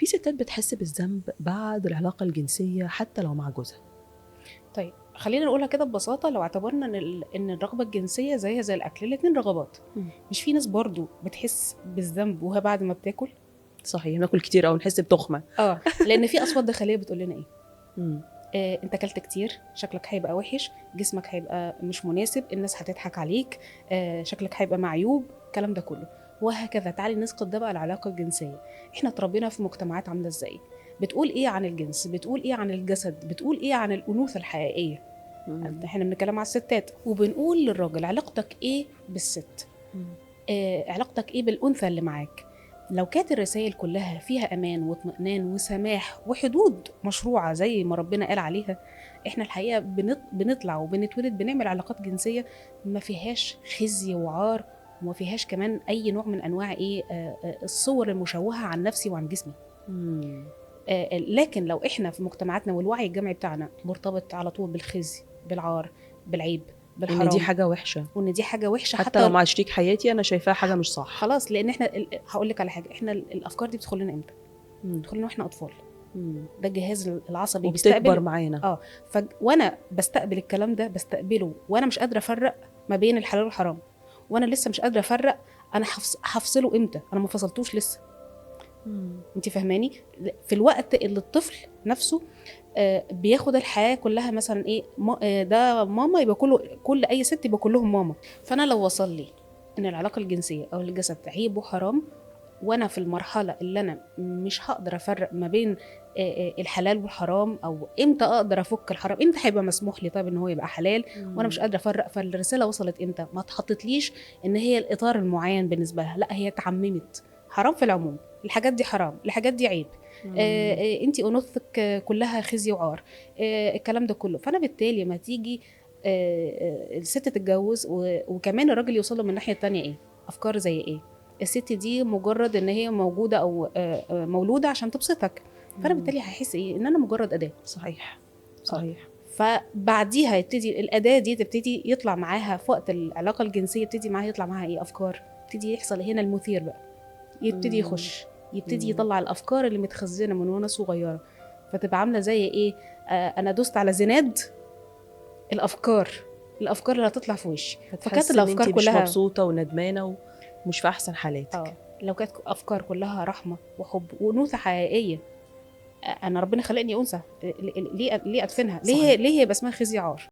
في ستات بتحس بالذنب بعد العلاقة الجنسية حتى لو مع جوزها. طيب خلينا نقولها كده ببساطة، لو اعتبرنا إن الرغبة الجنسية زيها زي الأكل، الاتنين رغبات. مش في ناس برضو بتحس بالذنب وهي بعد ما بتاكل؟ صحيح، ناكل كتير أو نحس بتخمة. لأن في أصوات داخلية بتقول لنا إيه؟ مم. انت اكلت كتير، شكلك هيبقى وحش، جسمك هيبقى مش مناسب، الناس هتضحك عليك، شكلك هيبقى معيوب، الكلام ده كله. وهكذا. تعالي نسقط ده بقى العلاقة الجنسية. احنا اتربينا في مجتمعات عاملة ازاي؟ بتقول ايه عن الجنس؟ بتقول ايه عن الجسد؟ بتقول ايه عن الأنوثة الحقيقية؟ احنا بنتكلم على الستات، وبنقول للراجل علاقتك ايه بالست؟ علاقتك ايه بالأنثى اللي معاك؟ لو كانت الرسائل كلها فيها أمان واطمئنان وسماح وحدود مشروعة زي ما ربنا قال عليها، احنا الحقيقة بنطلع وبنتولد بنعمل علاقات جنسية ما فيهاش خزي وعار، وما فيهاش كمان أي نوع من أنواع الصور المشوهة عن نفسي وعن جسمي. لكن لو احنا في مجتمعاتنا والوعي الجمعي بتاعنا مرتبط على طول بالخزي، بالعار، بالعيب، بالحرام، وإن دي حاجة وحشة، وان دي حاجه وحشه، حتى لو مع شريك حياتي أنا شايفاها حاجة مش صح. خلاص. لان احنا هقول لك على حاجه، احنا الافكار دي بتدخل لنا امتى؟ بتدخل لنا واحنا اطفال. ده الجهاز العصبي وبتكبر معانا. وانا بستقبل الكلام ده، بستقبله وانا مش قادره افرق ما بين الحلال والحرام، وانا لسه مش قادره افرق انا هفصله امتى، انا ما فصلتوش لسه. انت فاهماني؟ في الوقت اللي الطفل نفسه بياخد الحياه كلها مثلا ايه، ده ماما، يبقى كل اي ست يبقى كلهم ماما. فانا لو وصل لي ان العلاقه الجنسيه او الجسد عيب وحرام، وانا في المرحله اللي انا مش هقدر افرق ما بين الحلال والحرام، او امتى اقدر افك الحرام، امتى هيبقى مسموح لي طيب ان هو يبقى حلال وانا مش قادره افرق، فالرساله وصلت امتى؟ ما اتحطتليش ان هي الاطار المعين بالنسبه لها، لا هي اتعممت حرام في العموم، الحاجات دي حرام، الحاجات دي عيب، انتي انوثتك كلها خزي وعار، الكلام ده كله. فانا بالتالي ما تيجي الست تتجوز وكمان الراجل يوصل له من الناحيه التانية ايه، افكار زي ايه، الست دي مجرد ان هي موجوده او مولوده عشان تبسطك، فانا بالتالي هحس ايه، ان انا مجرد اداه. صحيح صحيح. فبعديها يبتدي الاداه دي تبتدي يطلع معاها في وقت العلاقه الجنسيه، يبتدي معاها يطلع معاها ايه، افكار، يبتدي يحصل هنا المثير بقى، يبتدي يخش، يبتدي يطلع الافكار اللي متخزنه من وانا صغيره، فتبقى عامله زي ايه، انا دوست على زناد الافكار اللي هتطلع في وشي، فكانت الافكار انتي كلها مش مبسوطه وندمانه ومش في احسن حالاتك. لو كانت افكار كلها رحمه وحب وانوثه حقيقيه، انا ربنا خلقني انثى، ليه ادفنها؟ ليه يبقى اسمها خزي عار؟